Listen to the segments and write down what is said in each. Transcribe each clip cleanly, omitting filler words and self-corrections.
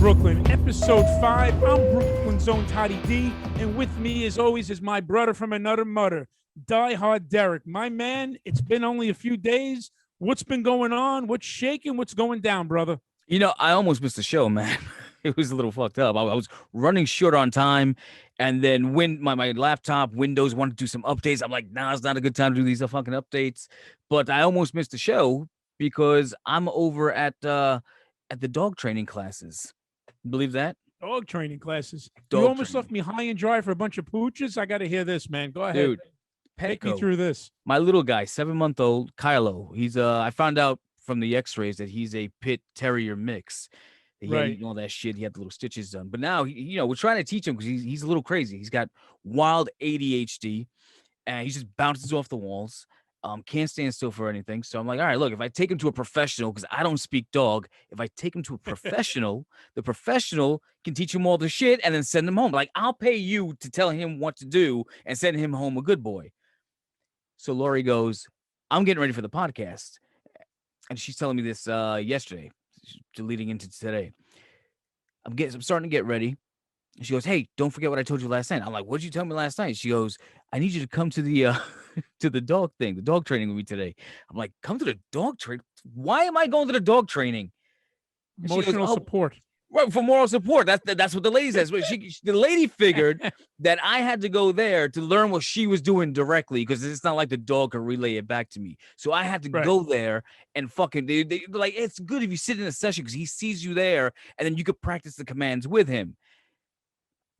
Brooklyn, episode 5. I'm Brooklyn's own Toddy D, and with me, as always, is my brother from another mother, DieHard Derek. My man, it's been only a few days. What's been going on? What's shaking? What's going down, brother? You know, I almost missed the show, man. It was a little fucked up. I was running short on time, and then when my laptop Windows wanted to do some updates, I'm like, nah, it's not a good time to do these fucking updates. But I almost missed the show because I'm over at the dog training classes. Believe that? Dog training classes. Dog You almost training. left me high and dry for a bunch of pooches. I got to hear this, man. Go ahead. Dude, Take me Petco, through this. my little guy, 7-month-old Kylo. He's I found out from the X-rays that he's a pit terrier mix. He had eaten all that shit. He had the little stitches done. But now, we're trying to teach him because he's a little crazy. He's got wild ADHD, and he just bounces off the walls. Can't stand still for anything. So I'm like, all right, look, if I take him to a professional, because I don't speak dog, if I take him to a professional, the professional can teach him all the shit and then send him home. Like, I'll pay you to tell him what to do and send him home a good boy. So Lori goes, I'm getting ready for the podcast. And she's telling me this yesterday, leading into today. I'm starting to get ready. And she goes, hey, don't forget what I told you last night. I'm like, what did you tell me last night? She goes, I need you to come to the to the dog training with me today. I'm like, come to the dog training? Why am I going to the dog training? And Emotional support. Right, for moral support. That's what the lady says. The lady figured that I had to go there to learn what she was doing directly because it's not like the dog could relay it back to me. So I had to go there and fucking they're like, it's good if you sit in a session because he sees you there and then you could practice the commands with him.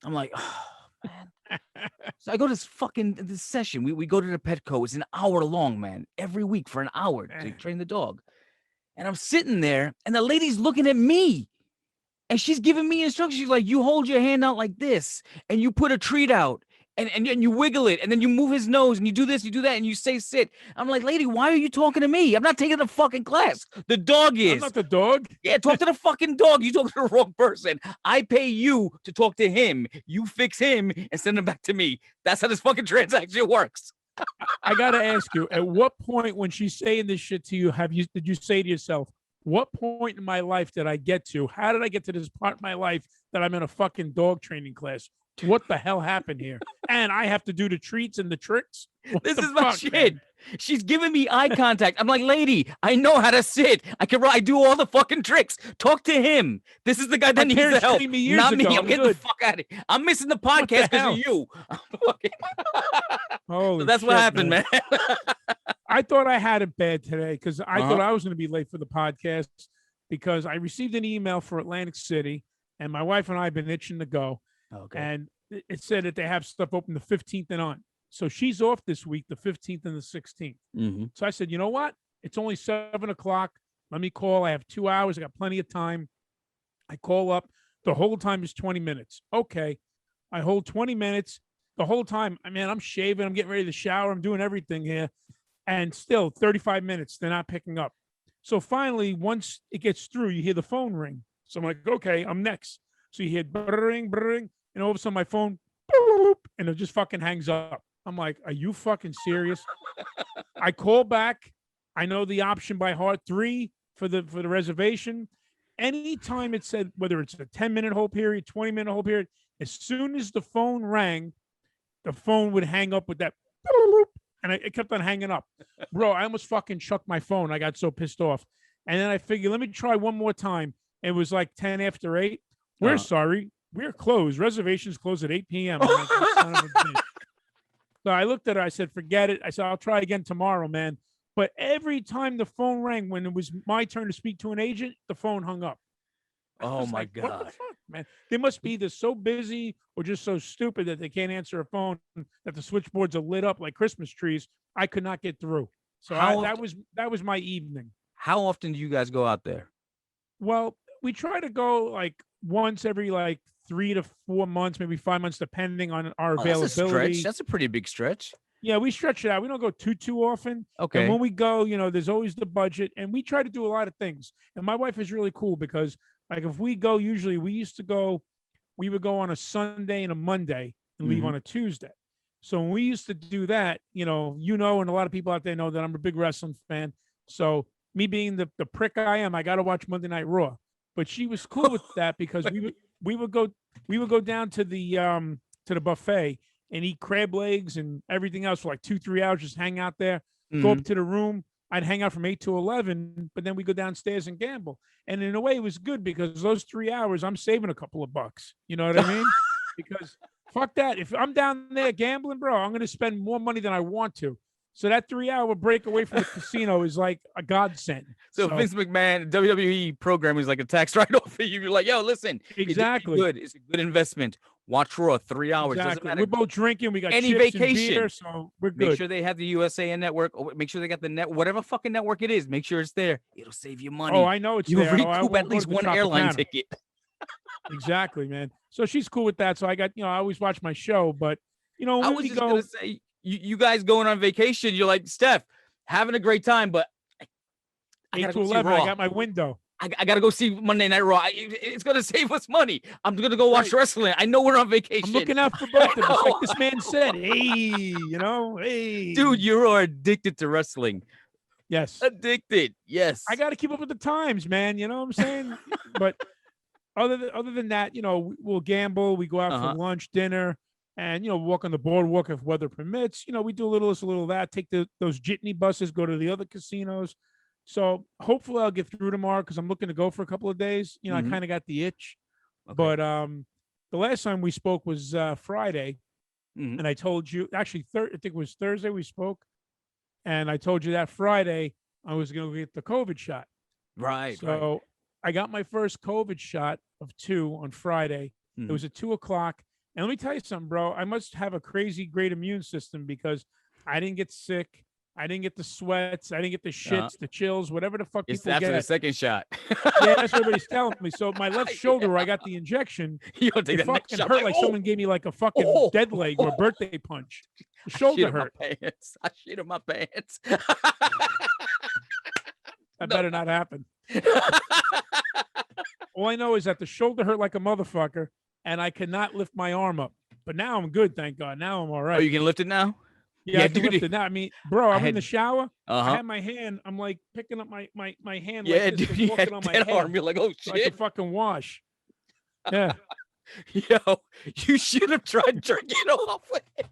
I'm like, oh, man. So I go to this session. We go to the Petco. It's an hour long, man, every week for an hour to train the dog. And I'm sitting there and the lady's looking at me. And she's giving me instructions. She's like, you hold your hand out like this, and you put a treat out, and you wiggle it, and then you move his nose, and you do this, you do that, and you say sit. I'm like, lady, why are you talking to me? I'm not taking the fucking class. The dog is. I'm not the dog. Yeah, talk to the fucking dog. You talk to the wrong person. I pay you to talk to him. You fix him and send him back to me. That's how this fucking transaction works. I got to ask you, at what point when she's saying this shit to you, did you say to yourself, what point in my life did I get to? How did I get to this part of my life that I'm in a fucking dog training class? What the hell happened here? And I have to do the treats and the tricks? This is my shit. Man? She's giving me eye contact. I'm like, lady, I know how to sit. I do all the fucking tricks. Talk to him. This is the guy that needs the help. Not me. I'm getting the fuck out of here. I'm missing the podcast because of you. So that's what happened, man. I thought I had it bad today because I thought I was going to be late for the podcast because I received an email for Atlantic City and my wife and I have been itching to go. Okay. And it said that they have stuff open the 15th and on. So she's off this week, the 15th and the 16th. Mm-hmm. So I said, you know what? It's only 7 o'clock. Let me call. I have 2 hours. I got plenty of time. I call up. The whole time is 20 minutes. Okay. I hold 20 minutes. The whole time, I'm shaving. I'm getting ready to shower. I'm doing everything here. And still 35 minutes, they're not picking up. So finally, once it gets through, you hear the phone ring. So I'm like, okay, I'm next. So you hear brrring, brrring, and all of a sudden my phone, and it just fucking hangs up. I'm like, are you fucking serious? I call back. I know the option by heart 3 for the reservation. Anytime it said, whether it's a 10-minute hold period, 20-minute hold period, as soon as the phone rang, the phone would hang up with that. And it kept on hanging up. Bro, I almost fucking chucked my phone. I got so pissed off. And then I figured, let me try one more time. It was like 10 after 8. We're sorry. We're closed. Reservations close at 8 p.m. I'm like, son of a bitch. So I looked at her. I said, forget it. I said, I'll try again tomorrow, man. But every time the phone rang, when it was my turn to speak to an agent, the phone hung up. Oh, my God. What the fuck, man? They must be either so busy or just so stupid that they can't answer a phone, that the switchboards are lit up like Christmas trees. I could not get through. So that was my evening. How often do you guys go out there? Well, we try to go like once every like 3 to 4 months, maybe 5 months, depending on our availability. That's a pretty big stretch. Yeah, we stretch it out. We don't go too often. Okay. And when we go, there's always the budget, and we try to do a lot of things. And my wife is really cool because, like, if we go, usually we would go on a Sunday and a Monday and leave on a Tuesday. So when we used to do that, and a lot of people out there know that I'm a big wrestling fan. So me being the prick I am, I got to watch Monday Night Raw. but she was cool with that because we would go down to the buffet and eat crab legs and everything else for like 2-3 hours, just hang out there, go up to the room. I'd hang out from 8 to 11, but then we go downstairs and gamble. And in a way, it was good because those 3 hours, I'm saving a couple of bucks. You know what I mean? Because fuck that. If I'm down there gambling, bro, I'm going to spend more money than I want to. So that 3-hour break away from the casino is like a godsend. So Vince McMahon, WWE program is like a tax write-off for you. You're like, yo, listen, exactly, it's a good investment. Watch Raw 3 hours. Exactly. Doesn't matter. We're both drinking. We got any chips vacation, and beer, so we're good. Make sure they have the USA network. Make sure they got the whatever fucking network it is. Make sure it's there. It'll save you money. Oh, I know it's You'll there. recoup at least one airline ticket. Exactly, man. So she's cool with that. So I got, I always watch my show, but when I was just gonna say, you guys going on vacation, you're like, Steph, having a great time, but 8 to 11, I got my window. I got to go see Monday Night Raw. It's going to save us money. I'm going to go watch wrestling. I know we're on vacation. I'm looking out for both of us. Like this man said, hey. Dude, you are addicted to wrestling. Yes. Addicted. Yes. I got to keep up with the times, man. You know what I'm saying? But other than that, we'll gamble. We go out for lunch, dinner, and, walk on the boardwalk if weather permits. We do a little this, a little that. Take those jitney buses, go to the other casinos. So hopefully I'll get through tomorrow because I'm looking to go for a couple of days. I kind of got the itch. Okay. But the last time we spoke was Friday. And I told you, actually, I think it was Thursday we spoke. And I told you that Friday I was going to get the COVID shot. Right. So I got my first COVID shot of 2 on Friday. It was at 2:00. And let me tell you something, bro. I must have a crazy great immune system because I didn't get sick. I didn't get the sweats. I didn't get the shits, the chills, whatever the fuck it's people after get. The second shot. Yeah, that's what everybody's telling me. So my left shoulder, where I got the injection, it fucking hurt like someone gave me like a fucking dead leg or a birthday punch. The shoulder hurt. I shit in my pants. That better not happen. All I know is that the shoulder hurt like a motherfucker, and I could not lift my arm up. But now I'm good, thank God. Now I'm all right. Oh, you can lift it now? Yeah, I can lift it now. I mean, bro, I'm in the shower. I had my hand. I'm like picking up my hand. Yeah, like this dude, you had on my arm. You're like, oh shit. So I can fucking wash. Yeah. Yo, you should have tried jerking off with it.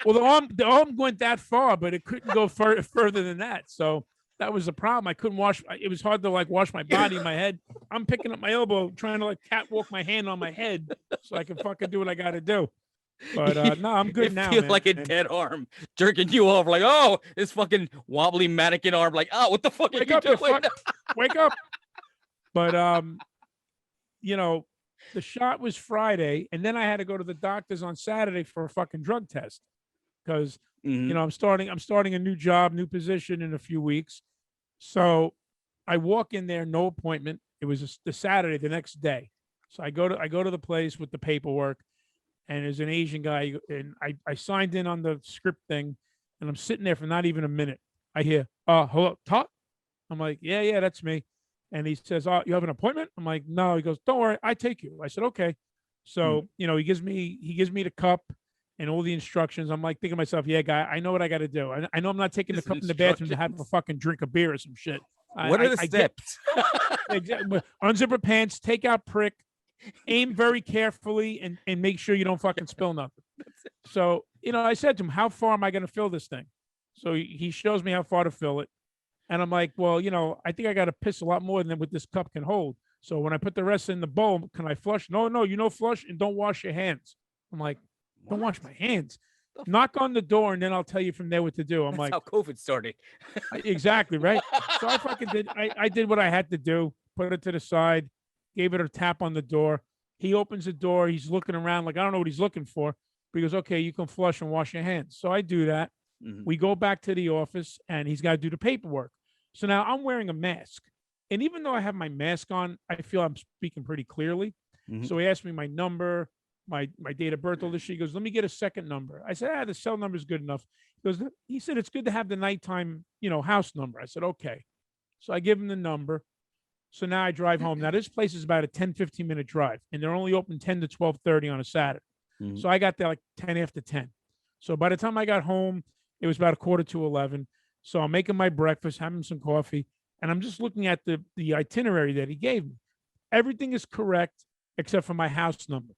Well, the arm went that far, but it couldn't go further than that. So that was the problem. I couldn't wash. It was hard to wash my body, my head. I'm picking up my elbow, trying to catwalk my hand on my head so I can fucking do what I got to do. But no, I'm good now. Feel like a dead arm jerking you off, like, oh, this fucking wobbly mannequin arm, like, oh, what the fuck are you doing? Wake up. But the shot was Friday, and then I had to go to the doctor's on Saturday for a fucking drug test because I'm starting a new job, new position in a few weeks. So I walk in there, no appointment. It was the Saturday, the next day. So I go to the place with the paperwork. And there's an Asian guy, and I signed in on the script thing, and I'm sitting there for not even a minute. I hear, hello, Todd? I'm like, yeah, that's me. And he says, oh, you have an appointment? I'm like, no. He goes, don't worry, I take you. I said, okay. So, he gives me the cup and all the instructions. I'm like thinking to myself, yeah, guy, I know what I got to do. I know I'm not taking the cup in the bathroom to have a fucking drink of beer or some shit. What are the steps? Exactly. Unzip her pants, take out prick, aim very carefully and make sure you don't fucking spill nothing. So, I said to him, how far am I going to fill this thing? So he shows me how far to fill it. And I'm like, well, I think I got to piss a lot more than what this cup can hold. So when I put the rest in the bowl, can I flush? No, flush and don't wash your hands. I'm like, don't wash my hands. Knock on the door and then I'll tell you from there what to do. I'm like, how COVID started. Exactly, right? So I fucking did. I did what I had to do, put it to the side. Gave it a tap on the door. He opens the door. He's looking around like, I don't know what he's looking for. But he goes, okay, you can flush and wash your hands. So I do that. We go back to the office and he's got to do the paperwork. So now I'm wearing a mask. And even though I have my mask on, I feel I'm speaking pretty clearly. So he asked me my number, my date of birth, all this shit. He goes, let me get a second number. I said, the cell number is good enough. He said, it's good to have the nighttime, house number. I said, okay. So I give him the number. So now I drive home. Now, this place is about a 10, 15-minute drive, and they're only open 10 to 12:30 on a Saturday. So I got there like 10 after 10. So by the time I got home, it was about 11:15. So I'm making my breakfast, having some coffee, and I'm just looking at the itinerary that he gave me. everything is correct except for my house number.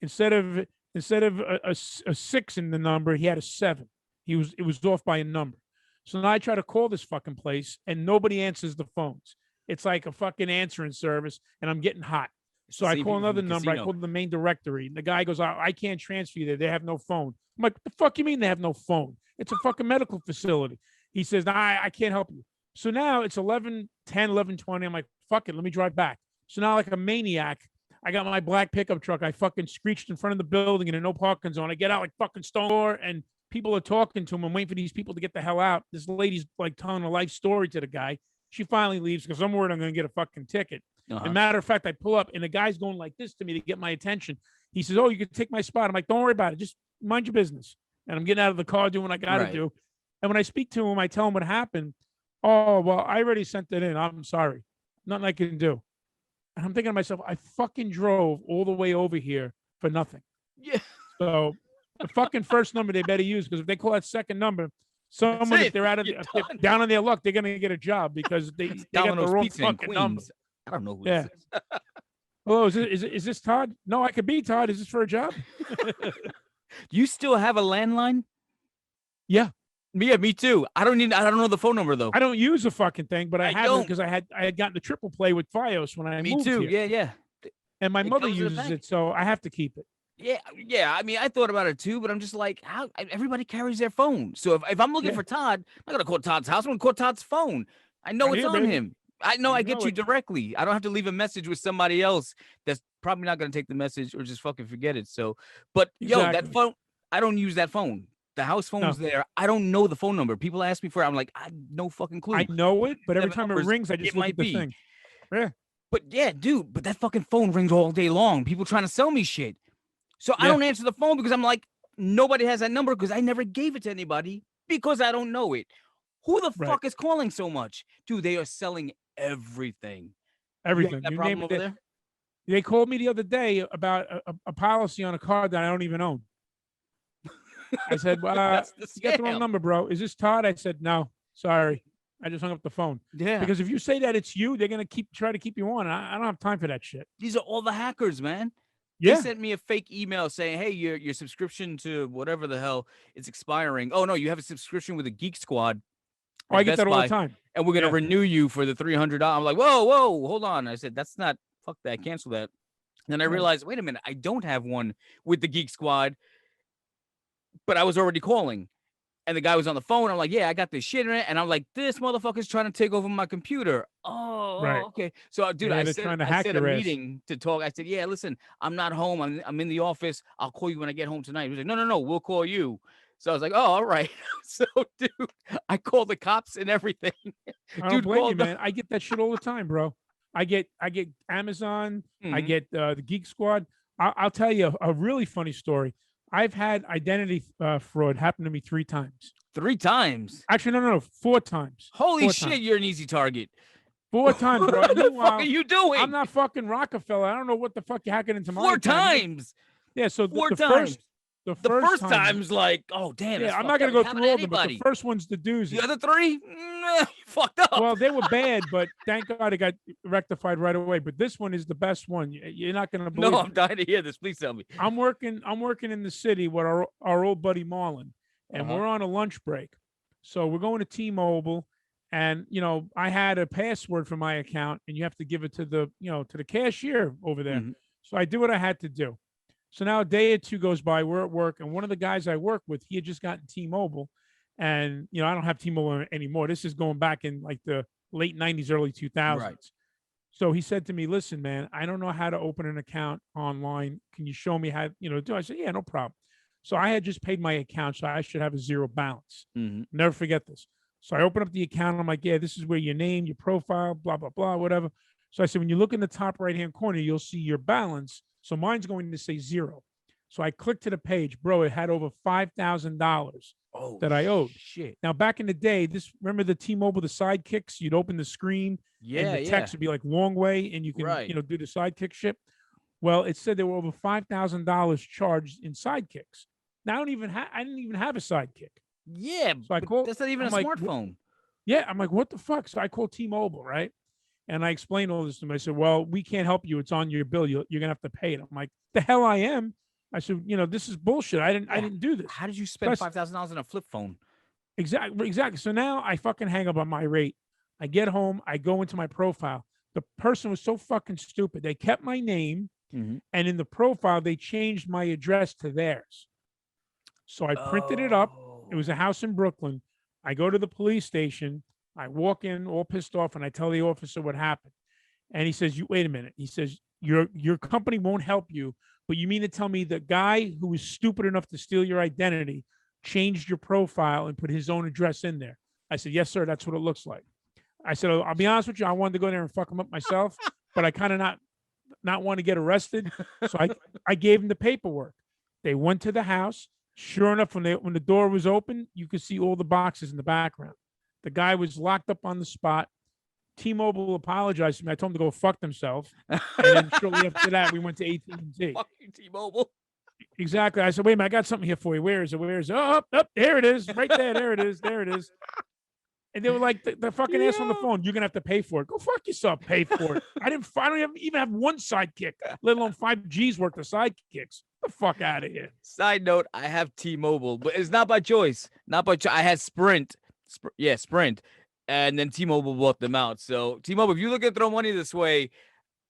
Instead of a 6 in the number, he had a 7. It was off by a number. So now I try to call this fucking place and nobody answers the phones. It's like a fucking answering service, and I'm getting hot. So I call another number. I call the main directory. And the guy goes, I can't transfer you there. They have no phone. I'm like, what the fuck you mean they have no phone? It's a fucking medical facility. He says, nah, I can't help you. So now it's 11:10, 11:20. I'm like, fuck it. Let me drive back. So now, like a maniac, I got my black pickup truck. I fucking screeched in front of the building in a no parking zone. I get out like fucking stone, and people are talking to him. I'm waiting for these people to get the hell out. This lady's like telling a life story to the guy. She finally leaves because I'm worried I'm going to get a fucking ticket. As a matter of fact, I pull up and the guy's going like this to me to get my attention. He says, oh, you can take my spot. I'm like, don't worry about it. Just mind your business. And I'm getting out of the car doing what I got to do. And when I speak to him, I tell him what happened. Oh, well, I already sent it in. I'm sorry. Nothing I can do. And I'm thinking to myself, I fucking drove all the way over here for nothing. Yeah. So the fucking first number they better use, because if they call that second number, someone, if they're down on their luck, they're gonna get a job because they got the wrong fucking number. I don't know who this is. Hello, is this Todd? No, I could be Todd. Is this for a job? Do you still have a landline? Yeah. Yeah, me too. I don't know the phone number though. I don't use the fucking thing, but I have it because I had gotten the triple play with Fios when I moved here. Me too. Yeah. And my mother uses it, so I have to keep it. Yeah. I mean, I thought about it too, but I'm just like, how everybody carries their phone. So if I'm looking for Todd, I'm not gonna call Todd's house. I'm gonna call Todd's phone. I know it's on him. I know I get you directly. I don't have to leave a message with somebody else that's probably not gonna take the message or just fucking forget it. So, but that phone, I don't use that phone. The house phone's there. I don't know the phone number. People ask me for it. I'm like, I have no fucking clue. I know it, but every time it rings, I just look at the thing. Yeah. But yeah, dude, but that fucking phone rings all day long. People trying to sell me shit. So I don't answer the phone because I'm like, nobody has that number because I never gave it to anybody because I don't know it. Who the fuck is calling so much? Dude, they are selling everything. Everything. That problem over there? They called me the other day about a policy on a car that I don't even own. I said, well, you got the wrong number, bro. Is this Todd? I said, no, sorry. I just hung up the phone. Yeah. Because if you say that it's you, they're going to try to keep you on. I don't have time for that shit. These are all the hackers, man. Yeah. They sent me a fake email saying, hey, your subscription to whatever the hell is expiring. Oh, no, you have a subscription with a Geek Squad. Oh, I get that all the time. And we're going to renew you for the $300. I'm like, whoa, hold on. I said, that's not, fuck that, cancel that. And then I realized, wait a minute, I don't have one with the Geek Squad. But I was already calling, and the guy was on the phone. I'm like, yeah, I got this shit in it. And I'm like, this motherfucker's trying to take over my computer. Oh, okay. So, dude, I set a meeting to talk. I said, yeah, listen, I'm not home. I'm in the office. I'll call you when I get home tonight. He was like, no, we'll call you. So I was like, oh, all right. So, dude, I called the cops and everything. I don't blame you, man. I get that shit all the time, bro. I get Amazon. I get the Geek Squad. I'll tell you a really funny story. I've had identity fraud happen to me 3 times. 3 times? Actually, no, 4 times. Holy shit, you're an easy target. 4 times, bro. What the fuck are you doing? I'm not fucking Rockefeller. I don't know what the fuck you're hacking into my 4 times. Yeah, so the first time's like, oh damn. Yeah, I'm not gonna go through all of them, but the first one's the doozy. The other 3, fucked up. Well, they were bad, but thank God it got rectified right away. But this one is the best one. You're not gonna believe. No, I'm dying to hear this. Please tell me. I'm working in the city with our old buddy Marlon, and we're on a lunch break. So we're going to T-Mobile, and I had a password for my account, and you have to give it to the cashier over there. So I do what I had to do. So now a day or 2 goes by, we're at work, and one of the guys I work with, he had just gotten T-Mobile, and I don't have T-Mobile anymore. This is going back in like the late 90s, early 2000s. Right. So he said to me, listen, man, I don't know how to open an account online. Can you show me how to do it? I said, yeah, no problem. So I had just paid my account, so I should have a 0 balance. Never forget this. So I open up the account. I'm like, yeah, this is where your name, your profile, blah, blah, blah, whatever. So I said, when you look in the top right-hand corner, you'll see your balance. So mine's going to say 0. So I clicked to the page, bro. It had over $5,000 that I owed. Shit. Now back in the day, remember the T-Mobile, the sidekicks? You'd open the screen, and the text would be like long way, and you can do the sidekick shit. Well, it said there were over $5,000 charged in sidekicks. Now I didn't even have a sidekick. Yeah, so I called. That's not even a smartphone. Yeah, I'm like, what the fuck? So I called T-Mobile, right? And I explained all this to him. I said, well, we can't help you. It's on your bill. You're going to have to pay it. I'm like, the hell I am. I said, this is bullshit. I didn't do this. How did you spend $5,000 on a flip phone? Exactly. So now I fucking hang up on my rate. I get home. I go into my profile. The person was so fucking stupid. They kept my name, and in the profile, they changed my address to theirs. So I printed it up. It was a house in Brooklyn. I go to the police station. I walk in all pissed off, and I tell the officer what happened. And he says, "You wait a minute." He says, "Your company won't help you, but you mean to tell me the guy who was stupid enough to steal your identity changed your profile and put his own address in there?" I said, "Yes, sir. That's what it looks like." I said, "I'll be honest with you. I wanted to go there and fuck him up myself, but I kind of not want to get arrested." So I gave him the paperwork. They went to the house. Sure enough, when the door was open, you could see all the boxes in the background. The guy was locked up on the spot. T-Mobile apologized to me. I told him to go fuck themselves. And then shortly after that, we went to AT&T. Fuck you, T-Mobile. Exactly. I said, "Wait a minute, I got something here for you. Where is it? Where is it? Oh, there it is. Right there. There it is. There it is." And they were like, the fucking ass on the phone, "You're going to have to pay for it." Go fuck yourself. Pay for it. I don't even have one sidekick, let alone 5 G's worth of sidekicks. Get the fuck out of here. Side note, I have T-Mobile, but it's not by choice. I had Sprint. Sprint. And then T-Mobile bought them out. So T-Mobile, if you look at throw money this way,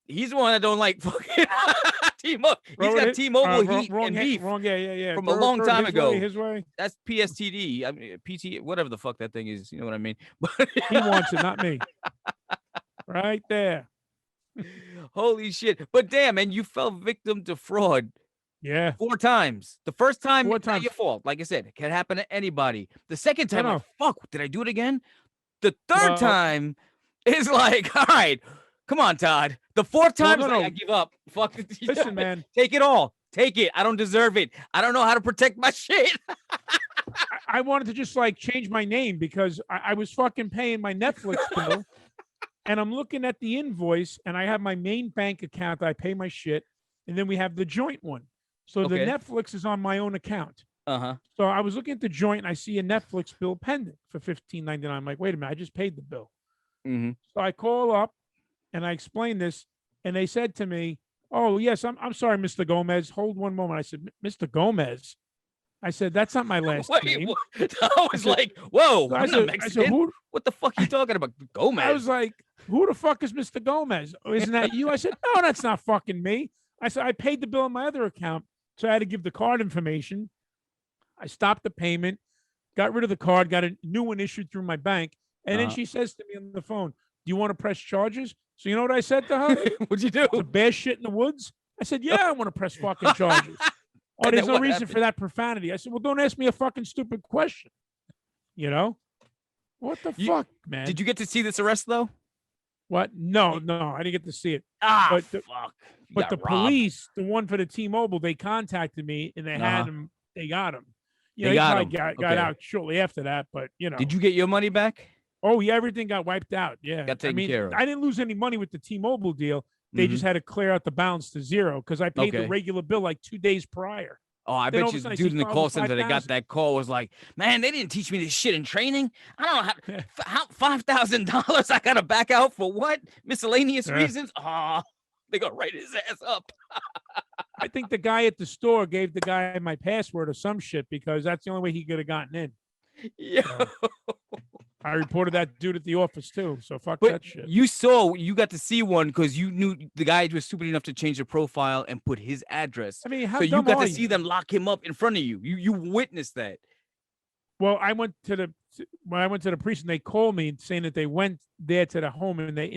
he's the one that don't like fucking T-Mobile. He's got T-Mobile heat and beef from a long time ago. His way. That's PSTD. I mean, PT, whatever the fuck that thing is. You know what I mean? But he wants it, not me. Right there. Holy shit. But damn, man, you fell victim to fraud. Yeah. 4 times. The first time, it's not your fault. Like I said, it can happen to anybody. The second time, like, fuck, did I do it again? The third time is like, all right, come on, Todd. The 4th time, I give up. Fuck it. Listen, man. Take it all. Take it. I don't deserve it. I don't know how to protect my shit. I wanted to just like change my name because I was fucking paying my Netflix bill. And I'm looking at the invoice, and I have my main bank account that I pay my shit. And then we have the joint one. So the Netflix is on my own account. So I was looking at the joint, and I see a Netflix bill pending for $15.99. I'm like, wait a minute, I just paid the bill. So I call up, and I explain this, and they said to me, "Oh, yes, I'm sorry, Mr. Gomez. Hold one moment." I said, "Mr. Gomez?" I said, "That's not my last name." I was like, whoa, I'm not Mexican. I said, what the fuck are you talking about? Gomez? I was like, "Who the fuck is Mr. Gomez? Isn't that you?" I said, "No, that's not fucking me." I said, "I paid the bill on my other account." So I had to give the card information. I stopped the payment, got rid of the card, got a new one issued through my bank. And then she says to me on the phone, "Do you want to press charges?" So you know what I said to her? What'd you do? The bear shit in the woods? I said, "Yeah, I want to press fucking charges." "Oh, there's no reason for that profanity." I said, "Well, don't ask me a fucking stupid question." You know? What the fuck, man? Did you get to see this arrest, though? What? No, I didn't get to see it. Fuck. But the police, the one for the T-Mobile, they contacted me, and they had him. They got him. You know, he got out shortly after that, but you know. Did you get your money back? Oh yeah, everything got wiped out. Yeah, got taken care of. I didn't lose any money with the T-Mobile deal. They just had to clear out the balance to zero because I paid the regular bill like 2 days prior. Oh, I bet you the dude in the call center that got that call was like, "Man, they didn't teach me this shit in training. I don't know how $5,000 I gotta back out for what? Miscellaneous reasons? Oh, they gonna write his ass up." I think the guy at the store gave the guy my password or some shit because that's the only way he could have gotten in. Yeah. I reported that dude at the office too. So fuck that shit. You got to see one because you knew the guy was stupid enough to change the profile and put his address. I mean, how so you dumb got are to see them lock him up in front of you. You witnessed that. Well, when I went to the precinct, they called me saying that they went there to the home and they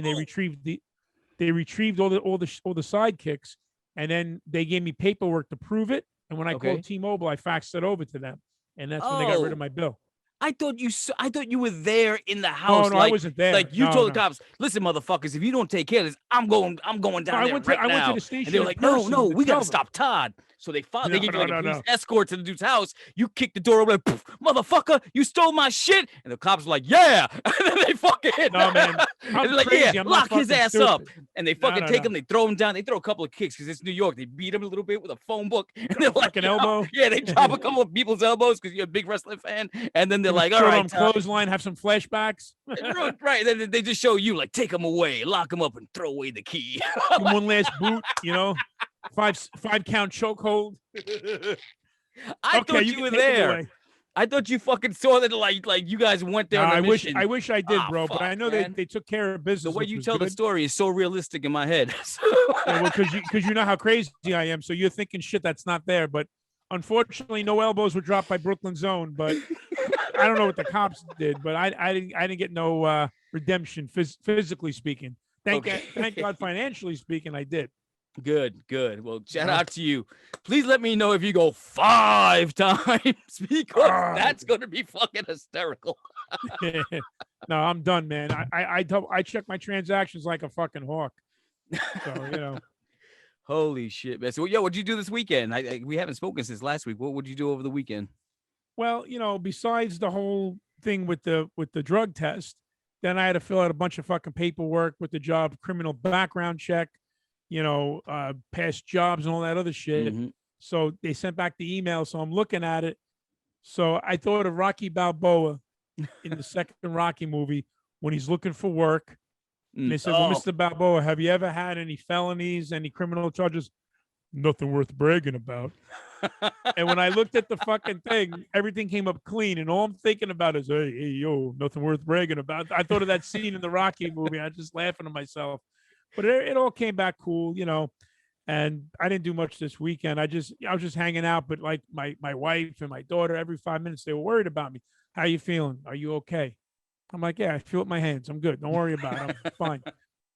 retrieved all the sidekicks, and then they gave me paperwork to prove it. And when I called T-Mobile, I faxed it over to them, and that's when they got rid of my bill. I thought you were there in the house. No, I wasn't there. Like you told the cops, "Listen, motherfuckers, if you don't take care of this, I'm going down there right now." I went to the station. And they were like, "No, we got to stop Todd." So they fought. They gave you like a police escort to the dude's house. You kick the door open, like, motherfucker, you stole my shit. And the cops were like, yeah. And then they fucking no, man. And they're like, yeah, lock his ass up. And they fucking take him. They throw him down. They throw a couple of kicks because it's New York. They beat him a little bit with a phone book. And they're like, an elbow. Yeah, they chop a couple of people's elbows because you're a big wrestling fan. And then they're like, all right, clothesline, have some flashbacks. Right. Then they just show you like, take him away, lock him up, and throw away the key. One last boot, you know, 5-count chokehold. I thought you were there. I thought you fucking saw that, like you guys went there. I wish I did, bro. But I know they took care of business. The way you tell the story is so realistic in my head. Yeah, well, because you know how crazy I am, so you're thinking shit that's not there. But unfortunately, no elbows were dropped by Brooklyn Zone. But I don't know what the cops did. But I didn't get no redemption physically speaking. Thank God, financially speaking, I did. Good. Well, shout out to you. Please let me know if you go 5 times because that's going to be fucking hysterical. No, I'm done, man. I check my transactions like a fucking hawk. So, you know. Holy shit, man. So, what'd you do this weekend? We haven't spoken since last week. What would you do over the weekend? Well, you know, besides the whole thing with the drug test, then I had to fill out a bunch of fucking paperwork with the job, criminal background check, you know, past jobs and all that other shit. Mm-hmm. So they sent back the email. So I'm looking at it. So I thought of Rocky Balboa in the second Rocky movie when he's looking for work. And they said, well, Mr. Balboa, have you ever had any felonies, any criminal charges? Nothing worth bragging about. And when I looked at the fucking thing, everything came up clean. And all I'm thinking about is, hey, yo, nothing worth bragging about. I thought of that scene in the Rocky movie. I was just laughing to myself. But it all came back cool, you know. And I didn't do much this weekend. I was just hanging out. But like my wife and my daughter, every 5 minutes, they were worried about me. How you feeling? Are you okay? I'm like, yeah, I feel it in my hands. I'm good. Don't worry about it. I'm fine.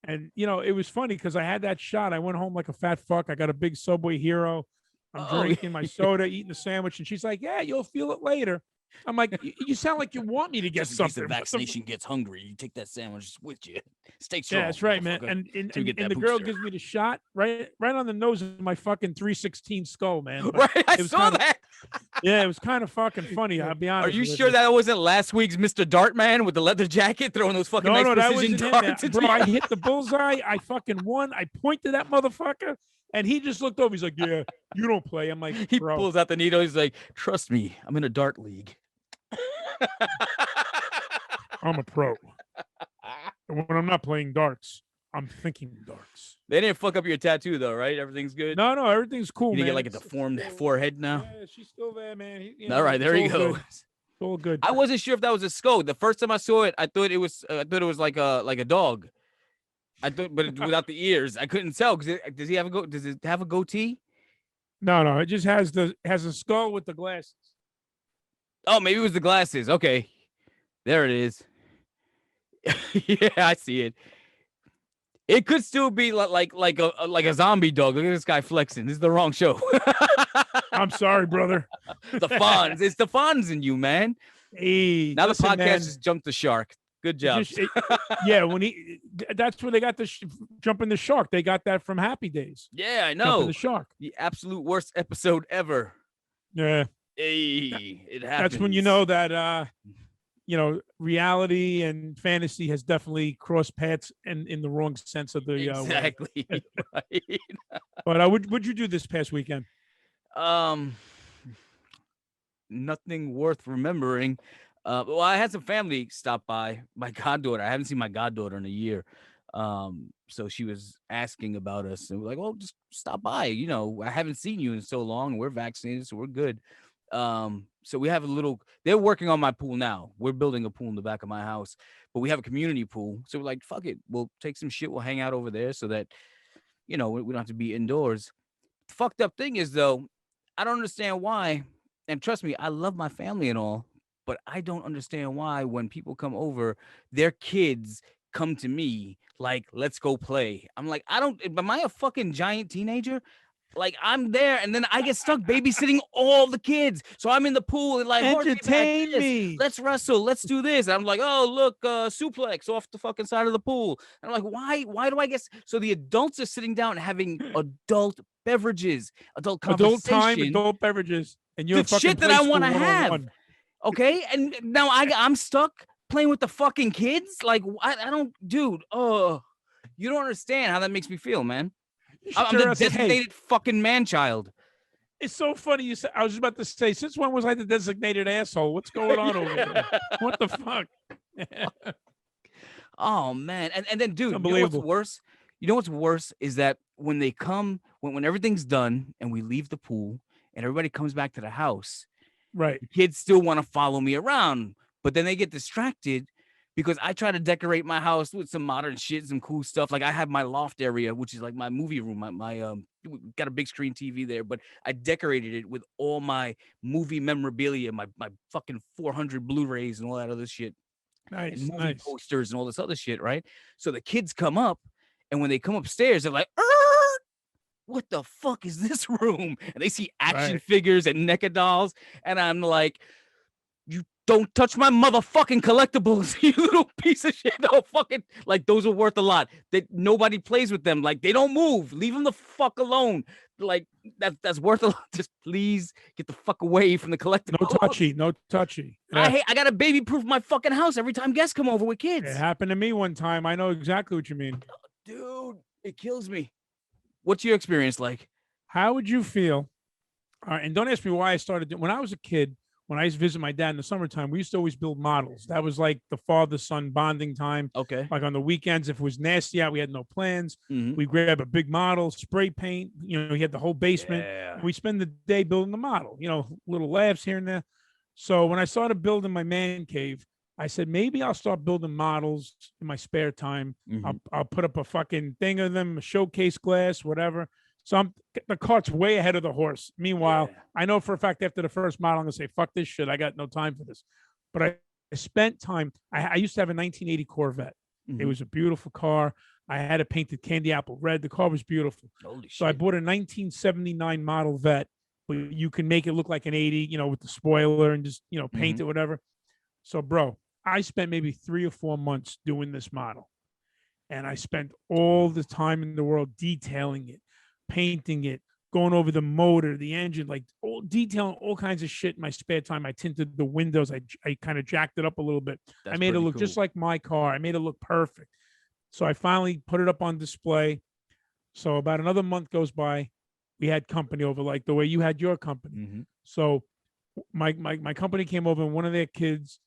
And, you know, it was funny because I had that shot. I went home like a fat fuck. I got a big Subway Hero. I'm drinking my soda, eating a sandwich. And she's like, yeah, you'll feel it later. I'm like, you sound like you want me to get something. The vaccination gets hungry. You take that sandwich with you. Stay strong. Yeah, that's right, man. And the girl gives me the shot right on the nose of my fucking 316 skull, man. But right, I saw that. Yeah, it was kind of fucking funny. I'll be honest. Are you sure that wasn't last week's Mr. Dartman with the leather jacket throwing those fucking nice precision darts? Bro, I hit the bullseye. I fucking won. I pointed that motherfucker. And he just looked over. He's like, yeah, you don't play. I'm like, he pulls out the needle. He's like, trust me, I'm in a dart league. I'm a pro. And when I'm not playing darts, I'm thinking darts. They didn't fuck up your tattoo, though, right? Everything's good? No, everything's cool, you man. get like a deformed forehead now? Yeah, she's still there, man. All right, there you go. It's all good. I wasn't sure if that was a skull. The first time I saw it, I thought it was like a dog. I thought, but without the ears, I couldn't tell. Does it have a goatee? No. It just has a skull with the glasses. Oh, maybe it was the glasses. Okay, there it is. Yeah, I see it. It could still be like a zombie dog. Look at this guy flexing. This is the wrong show. I'm sorry, brother. The Fonz. It's the Fonz in you, man. Hey, now listen, the podcast has jumped the shark. Good job. Yeah, that's where they got the jumping the shark. They got that from Happy Days. Yeah, I know. Jumping the shark. The absolute worst episode ever. Yeah. Hey, it happens. That's when you know that reality and fantasy has definitely crossed paths in the wrong sense of the exactly. Right. But what'd you do this past weekend? Nothing worth remembering. Well, I had some family stop by. My goddaughter. I haven't seen my goddaughter in a year. So she was asking about us, and we're like, "Well, just stop by. You know, I haven't seen you in so long. We're vaccinated, so we're good." So we have they're working on my pool now. We're building a pool in the back of my house, but we have a community pool. So we're like, fuck it. We'll take some shit. We'll hang out over there so that, we don't have to be indoors. The fucked up thing is, though, I don't understand why. And trust me, I love my family and all, but I don't understand why when people come over, their kids come to me like, let's go play. I'm like, am I a fucking giant teenager? Like, I'm there, and then I get stuck babysitting all the kids. So I'm in the pool and like, entertain me. Let's wrestle. Let's do this. And I'm like, oh, look, suplex off the fucking side of the pool. And I'm like, why do I get? So the adults are sitting down and having adult beverages, adult adult beverages, and you're the shit that I want to have. Okay, and now I'm stuck playing with the fucking kids. Like I don't, dude. Oh, you don't understand how that makes me feel, man. I'm the designated fucking man child. It's so funny you said. I was just about to say, since when was I the designated asshole? What's going on over there? What the fuck? Oh man, and then dude, you know what's worse? You know what's worse is that when they come, when everything's done and we leave the pool and everybody comes back to the house, right? The kids still want to follow me around, but then they get distracted because I try to decorate my house with some modern shit, some cool stuff. Like I have my loft area, which is like my movie room. My got a big screen TV there, but I decorated it with all my movie memorabilia, my fucking 400 Blu-rays and all that other shit. Nice, and movie posters and all this other shit, right? So the kids come up, and when they come upstairs, they're like, what the fuck is this room? And they see action figures and NECA dolls, and I'm like, you don't touch my motherfucking collectibles, you little piece of shit. No fucking, like, those are worth a lot. That nobody plays with them. Like, they don't move. Leave them the fuck alone. Like, that's worth a lot. Just please get the fuck away from the collectibles. No touchy. Yeah. I gotta baby proof my fucking house every time guests come over with kids. It happened to me one time. I know exactly what you mean. Dude, it kills me. What's your experience like? How would you feel? All right, and don't ask me why I started. When I was a kid, when I used to visit my dad in the summertime, we used to always build models. That was like the father-son bonding time. Okay. Like on the weekends, if it was nasty out, we had no plans. Mm-hmm. We grab a big model, spray paint. You know, we had the whole basement. Yeah. We spend the day building the model. You know, little laughs here and there. So when I started building my man cave, I said, maybe I'll start building models in my spare time. Mm-hmm. I'll put up a fucking thing of them, a showcase glass, whatever. So the cart's way ahead of the horse. Meanwhile, I know for a fact after the first model, I'm going to say, fuck this shit. I got no time for this. But I spent time. I used to have a 1980 Corvette. Mm-hmm. It was a beautiful car. I had it painted candy apple red. The car was beautiful. Holy shit. So I bought a 1979 model Vet, but you can make it look like an 80, you know, with the spoiler and just, you know, paint it, whatever. So, bro, I spent maybe 3 or 4 months doing this model. And I spent all the time in the world detailing it, painting it, going over the motor, the engine, like detailing all kinds of shit in my spare time. I tinted the windows. I kind of jacked it up a little bit. I made it look just like my car. I made it look perfect. So I finally put it up on display. So about another month goes by. We had company over, like the way you had your company. Mm-hmm. So my company came over, and one of their kids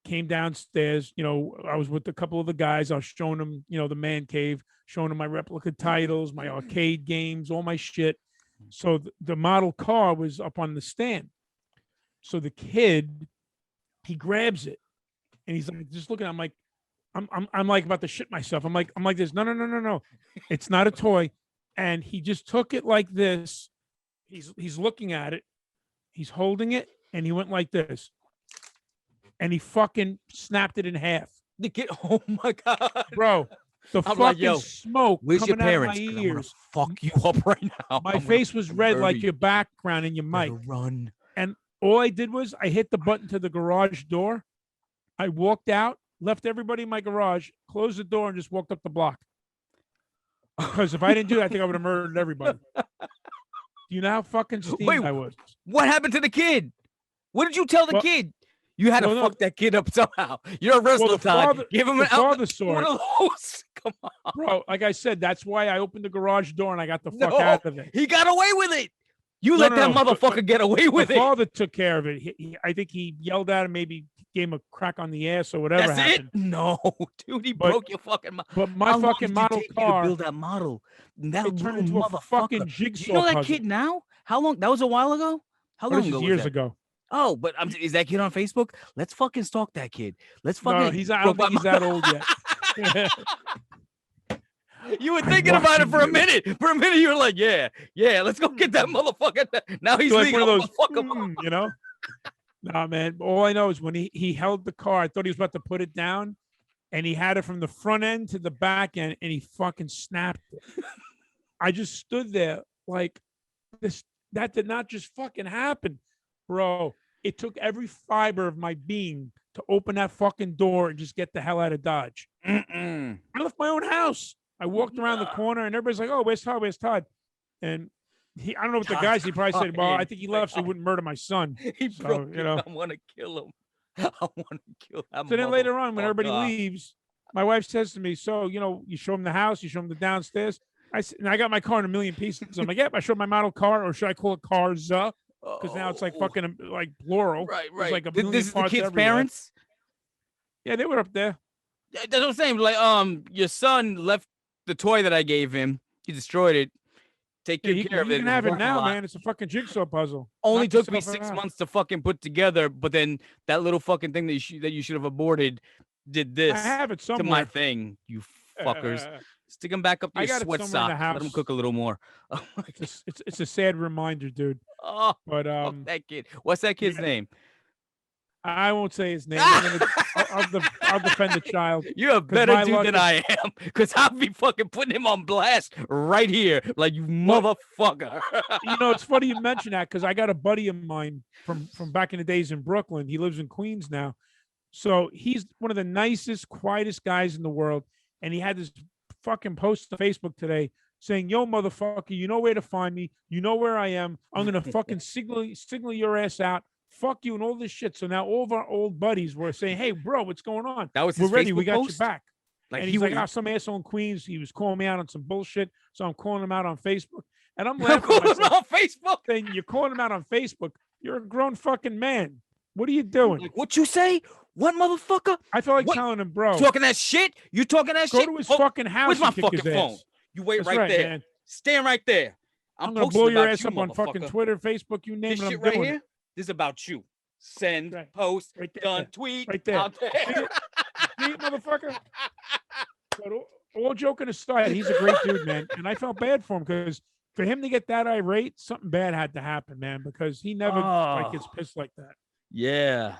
came downstairs. You know, I was with a couple of the guys. I was showing them, you know, the man cave, showing them my replica titles, my arcade games, all my shit. So the model car was up on the stand. So the kid, he grabs it, and he's like, just looking. I'm like, I'm like about to shit myself. I'm like this. No. It's not a toy. And he just took it like this. He's looking at it. He's holding it, and he went like this. And he fucking snapped it in half. The kid, oh my God. Bro, the fucking smoke where's your parents? Out of my ears. Fuck you up right now. My face was red like your background and your mic. Run. And all I did was I hit the button to the garage door. I walked out, left everybody in my garage, closed the door, and just walked up the block. Because if I didn't do that, I think I would have murdered everybody. Do you know how fucking steamed I was? What happened to the kid? What did you tell the kid? You had to fuck that kid up somehow. You're a wrestler, Todd. Give him an father sword. Come on. Bro, like I said, that's why I opened the garage door and I got the fuck out of it. He got away with it. You let that motherfucker get away with it. The father took care of it. I think he yelled at him, maybe gave him a crack on the ass or whatever happened. It? No, dude, he broke your fucking model. But my fucking model car. To build that model. That turned into a fucking jigsaw puzzle. You know that puzzle. Kid now? How long? That was a while ago? How long ago? Years ago. Oh, but is that kid on Facebook? Let's fucking stalk that kid. Let's fucking. No, I don't think he's that old yet. You were thinking about it for a minute. For a minute, you were like, "Yeah, let's go get that motherfucker." Now he's like legal. One of those, you know. Nah, man. All I know is when he held the car, I thought he was about to put it down, and he had it from the front end to the back end, and he fucking snapped it. I just stood there like this. That did not just fucking happen, bro. It took every fiber of my being to open that fucking door and just get the hell out of Dodge. I left my own house. I walked around the corner and everybody's like, "Oh, where's Todd? Where's Todd?" And I don't know what the guy said. He probably said, well, I think he left so he wouldn't murder my son. He so, broke it. I want to kill him. I want to kill him. So then later on, when everybody leaves, my wife says to me, so, you show him the house, you show him the downstairs. And I got my car in a million pieces. I'm like, I showed my model car, or should I call it cars? Because now it's like fucking like plural. Right. It's like a million this is the kid's everywhere. Parents? Yeah, they were up there. That's what I'm saying. Like, your son left the toy that I gave him. He destroyed it. Take good care of it. You can have it now, man. It's a fucking jigsaw puzzle. Only took me 6 months to fucking put together, but then that little fucking thing that you should have aborted did this. I have it somewhere. To my thing, you fuckers. Stick them back up your sweat sock. Let them cook a little more. Oh it's a sad reminder, dude. Oh, but that kid. What's that kid's name? I won't say his name. I'll defend the child. You're a better dude than I am, because I'll be fucking putting him on blast right here, like you motherfucker. It's funny you mention that, because I got a buddy of mine from back in the days in Brooklyn. He lives in Queens now, so he's one of the nicest, quietest guys in the world. And he had this fucking post on Facebook today saying, "Yo, motherfucker, you know where to find me. You know where I am. I'm gonna fucking signal your ass out. Fuck you," and all this shit. So now all of our old buddies were saying, "Hey, bro, what's going on? That was his We're ready. Facebook we got post? your back." And he's like, some asshole in Queens. He was calling me out on some bullshit. So I'm calling him out on Facebook. And I'm laughing. Calling him on Facebook? Then you're calling him out on Facebook. You're a grown fucking man. What are you doing? Like, what you say? What, motherfucker? I feel like telling him, bro. Talking that shit? You talking that shit? Go to his fucking house. Where's my fucking phone? You wait right there. Man. Stand right there. I'm going to blow your ass up on fucking Twitter, Facebook, you name it. This shit right here, this is about you. Send, post, right done, tweet. Right there. See it, motherfucker? But all joking aside, he's a great dude, man. And I felt bad for him, because for him to get that irate, something bad had to happen, man, because he never gets pissed like that. Yeah.